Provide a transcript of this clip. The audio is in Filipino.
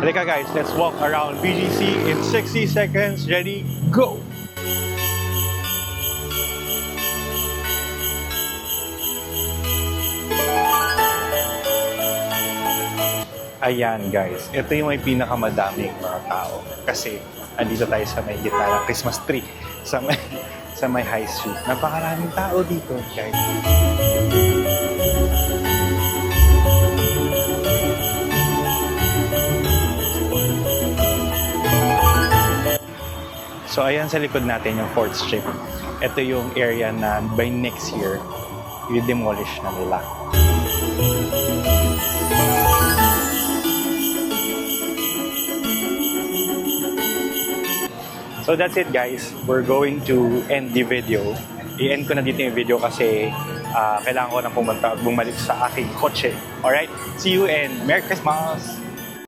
Halika guys, let's walk around BGC in 60 seconds. Ready, go! Ayan guys, ito yung may pinakamadaming mga tao. Kasi andito tayo sa may gitna ng Christmas tree. Sa may high street. Napakaraming tao dito guys. So ayan sa likod natin yung 4th Street. Ito yung area na by next year, i-demolish na nila. So that's it guys. We're going to end the video. I-end ko na dito yung video kasi kailangan ko na pumunta at bumalik sa aking kotse. Alright? See you and Merry Christmas!